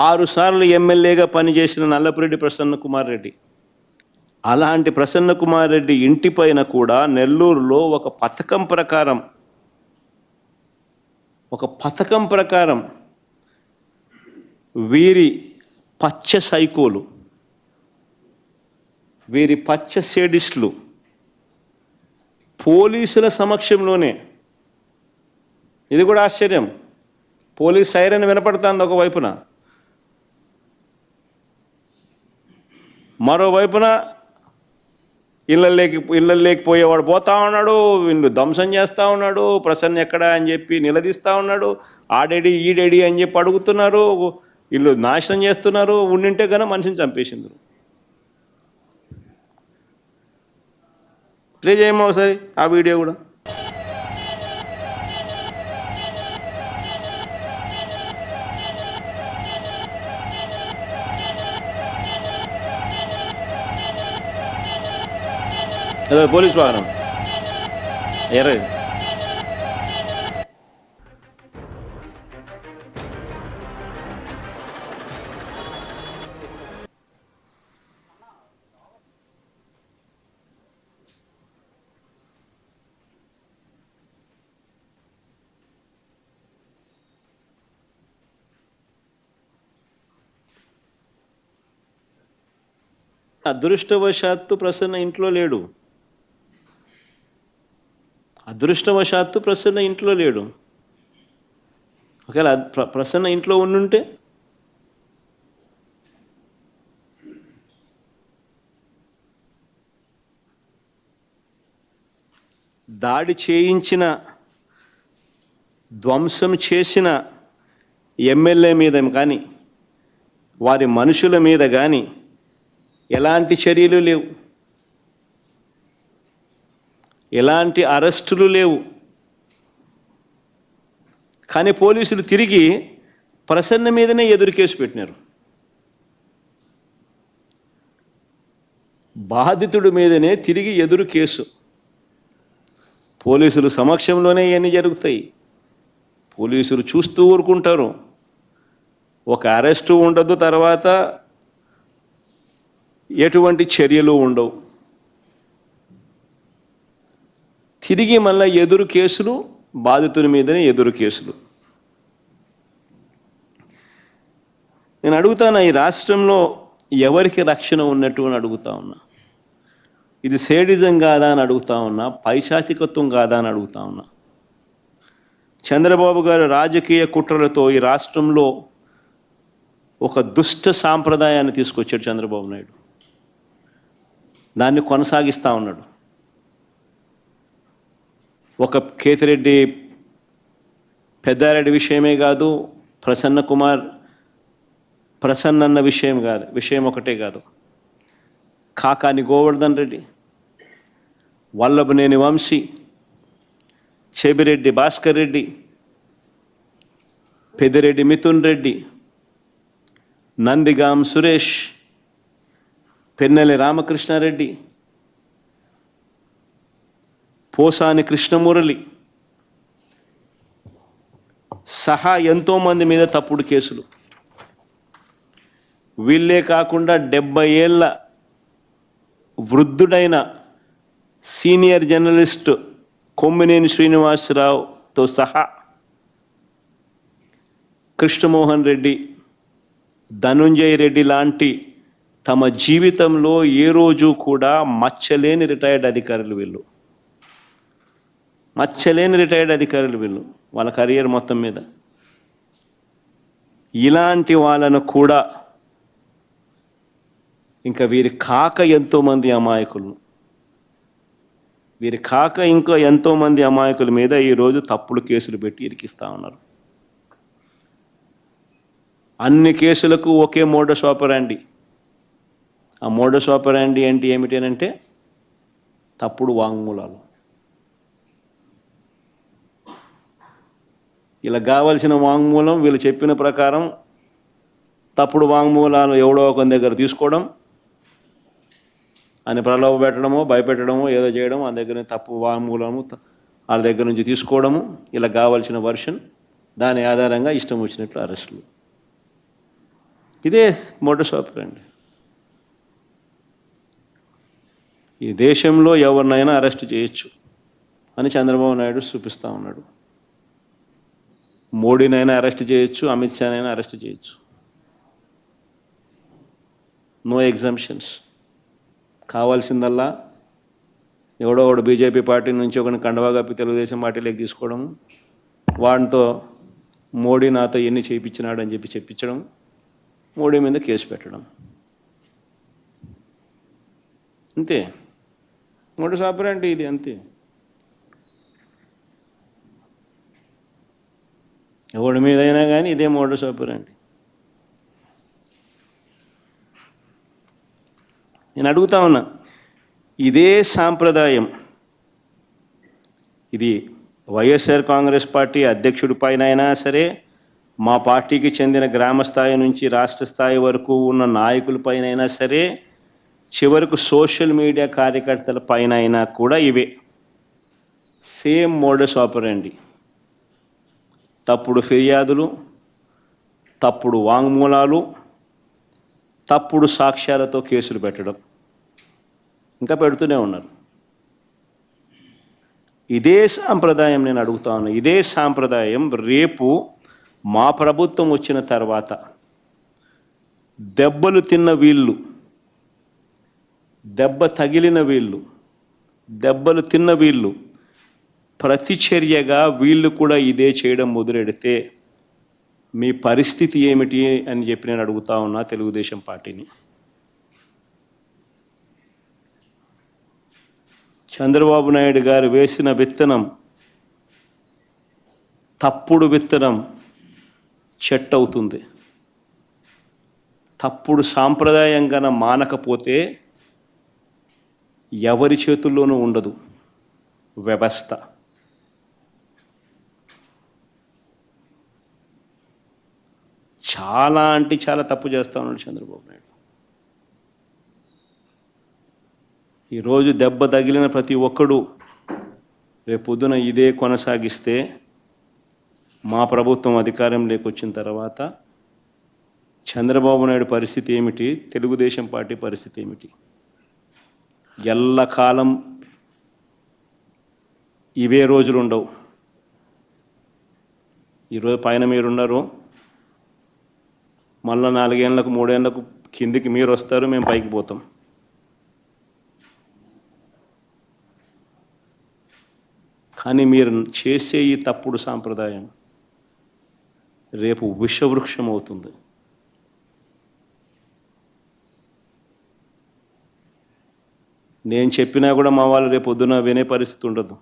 6 సార్లు ఎమ్మెల్యేగా పనిచేసిన నల్లపురెడ్డి ప్రసన్న కుమార్ రెడ్డి, అలాంటి ప్రసన్న కుమార్ రెడ్డి ఇంటిపైన కూడా నెల్లూరులో ఒక పథకం ప్రకారం వీరి పచ్చ సైకోలు, వీరి పచ్చ సేడిస్టులు పోలీసుల సమక్షంలోనే, ఇది కూడా ఆశ్చర్యం, పోలీస్ సైరన్ వినపడుతుంది ఒకవైపున, మరోవైపున ఇళ్ళల్లోకి పోయేవాడు పోతా ఉన్నాడు, వీళ్ళు ధ్వంసం చేస్తూ ఉన్నాడు, ప్రసన్న ఎక్కడా అని చెప్పి నిలదీస్తూ ఉన్నాడు, ఆడేడి ఈడేడి అని చెప్పి అడుగుతున్నారు, వీళ్ళు నాశనం చేస్తున్నారు, ఉండింటే కన్నా మనిషిని చంపేసింది. ప్లే చేయమో ఒకసారి ఆ వీడియో కూడా. అదే పోలీస్ వాహనం ఎర్ర. అదృష్టవశాత్తు ప్రసన్న ఇంట్లో లేడు, అదృష్టవశాత్తు ప్రసన్న ఇంట్లో లేడు. ఒకవేళ ప్రసన్న ఇంట్లో ఉండుంటే దాడి చేయించిన, ధ్వంసం చేసిన ఎమ్మెల్యే మీద కానీ వారి మనుషుల మీద కానీ ఎలాంటి చర్యలు లేవు, ఎలాంటి అరెస్టులు లేవు. కానీ పోలీసులు తిరిగి ప్రసన్న మీదనే ఎదురు కేసు పెట్టినారు, బాధితుడి మీదనే తిరిగి ఎదురు కేసు. పోలీసులు సమక్షంలోనే ఇవన్నీ జరుగుతాయి, పోలీసులు చూస్తూ ఊరుకుంటారు, ఒక అరెస్టు ఉండదు, తర్వాత ఎటువంటి చర్యలు ఉండవు. తిరిగి మళ్ళీ ఎదురు కేసులు, బాధితుల మీదనే ఎదురు కేసులు. నేను అడుగుతాను, ఈ రాష్ట్రంలో ఎవరికి రక్షణ ఉన్నట్టు అని అడుగుతా ఉన్నా. ఇది సేడిజం కాదా అని అడుగుతా ఉన్నా, పైశాచికత్వం కాదా అని అడుగుతా ఉన్నా. చంద్రబాబు గారు రాజకీయ కుట్రలతో ఈ రాష్ట్రంలో ఒక దుష్ట సాంప్రదాయాన్ని తీసుకొచ్చాడు చంద్రబాబు నాయుడు, దాన్ని కొనసాగిస్తూ ఉన్నాడు. ఒక కేతిరెడ్డి పెద్దారెడ్డి విషయమే కాదు, ప్రసన్న అన్న విషయం ఒకటే కాదు, కాకాని గోవర్ధన్ రెడ్డి, వల్లభనేని వంశీ, చెబిరెడ్డి భాస్కర్ రెడ్డి, పెద్దిరెడ్డి మిథున్ రెడ్డి, నందిగాం సురేష్, పెన్నెల రామకృష్ణారెడ్డి, పోసాని కృష్ణమురళి సహా ఎంతోమంది మీద తప్పుడు కేసులు. వీళ్ళే కాకుండా 70 ఏళ్ళ వృద్ధుడైన సీనియర్ జర్నలిస్ట్ కొమ్మినేని శ్రీనివాసరావుతో సహా కృష్ణమోహన్ రెడ్డి, ధనుంజయ రెడ్డి లాంటి తమ జీవితంలో ఏ రోజు కూడా మచ్చలేని రిటైర్డ్ అధికారులు వీళ్ళు, వాళ్ళ కెరియర్ మొత్తం మీద. ఇలాంటి వాళ్ళను కూడా ఇంకా వీరి కాక ఎంతోమంది అమాయకుల మీద ఈరోజు తప్పుడు కేసులు పెట్టి ఇరికిస్తూ ఉన్నారు. అన్ని కేసులకు ఒకే మోడస్ ఆపరాండి. ఆ మోడస్ ఆపరాండి అంటే ఏమిటంటే తప్పుడు వాంగ్మూలాలు. ఇలా కావలసిన వాంగ్మూలం వీళ్ళు చెప్పిన ప్రకారం తప్పుడు వాంగ్మూలాలు ఎవడో ఒక దగ్గర తీసుకోవడం, అని ప్రలోభ పెట్టడమో భయపెట్టడమో ఏదో చేయడం, ఆ దగ్గర తప్పు వాంగ్మూలము వాళ్ళ దగ్గర నుంచి తీసుకోవడము, ఇలా కావాల్సిన వర్షన్, దాని ఆధారంగా ఇష్టం వచ్చినట్లు అరెస్టులు. ఇదే మోడస్ ఆపరెండి. ఈ దేశంలో ఎవరినైనా అరెస్ట్ చేయొచ్చు అని చంద్రబాబు నాయుడు చూపిస్తూ ఉన్నాడు. మోడీనైనా అరెస్ట్ చేయొచ్చు, అమిత్ షానైనా అరెస్ట్ చేయొచ్చు. No exemptions. కావాల్సిందల్లా ఎవడో ఒకడు బీజేపీ పార్టీ నుంచి ఒకరిని కండవా కప్పి తెలుగుదేశం పార్టీలోకి తీసుకోవడం, వాడితో మోడీ నాతో ఎన్ని చేయించినాడు అని చెప్పి చెప్పించడం, మోడీ మీద కేసు పెట్టడం, అంతే. మోడస్ ఆపరెండి ఇది, అంతే. ఎవడి మీదైనా కానీ ఇదే మోడస్ ఆపరెండి. నేను అడుగుతా ఉన్నా, ఇదే సాంప్రదాయం ఇది వైఎస్ఆర్ కాంగ్రెస్ పార్టీ అధ్యక్షుడి పైన అయినా సరే, మా పార్టీకి చెందిన గ్రామ స్థాయి నుంచి రాష్ట్ర స్థాయి వరకు ఉన్న నాయకులపైన అయినా సరే, చివరకు సోషల్ మీడియా కార్యకర్తల పైన అయినా కూడా ఇవే సేమ్ మోడస్ ఆపరెండి. తప్పుడు ఫిర్యాదులు, తప్పుడు వాంగ్మూలాలు, తప్పుడు సాక్ష్యాలతో కేసులు పెట్టడం, ఇంకా పెడుతూనే ఉన్నారు. ఇదే సాంప్రదాయం నేను అడుగుతా ఉన్నా, ఇదే సాంప్రదాయం రేపు మా ప్రభుత్వం వచ్చిన తర్వాత దెబ్బలు తిన్న వీళ్ళు, దెబ్బ తగిలిన వీళ్ళు, దెబ్బలు తిన్న వీళ్ళు ప్రతిచర్యగా వీళ్ళు కూడా ఇదే చేయడం మొదలెడితే మీ పరిస్థితి ఏమిటి అని చెప్పి నేను అడుగుతా ఉన్నా తెలుగుదేశం పార్టీని. చంద్రబాబు నాయుడు గారు వేసిన విత్తనం, తప్పుడు విత్తనం చెట్టు అవుతుంది. తప్పుడు సాంప్రదాయంగా మానకపోతే ఎవరి చేతుల్లోనూ ఉండదు వ్యవస్థ. చాలా అంటే చాలా తప్పు చేస్తూ ఉన్నాడు చంద్రబాబు నాయుడు. ఈరోజు దెబ్బ తగిలిన ప్రతి ఒక్కడు రేపొద్దున ఇదే కొనసాగిస్తే మా ప్రభుత్వం అధికారంలోకి వచ్చిన తర్వాత చంద్రబాబు నాయుడు పరిస్థితి ఏమిటి, తెలుగుదేశం పార్టీ పరిస్థితి ఏమిటి? ఎల్లకాలం ఇవే రోజులు ఉండవు. ఈరోజు పైన మీరున్నారు, మళ్ళీ 4 ఏళ్ళకు 3 ఏళ్ళకు కిందికి మీరు వస్తారు, మేము పైకి పోతాం. కానీ మీరు చేసే ఈ తప్పుడు సాంప్రదాయం రేపు విషవృక్షం అవుతుంది. నేను చెప్పినా కూడా మా వాళ్ళు రేపు పొద్దున వినే పరిస్థితి ఉండదు.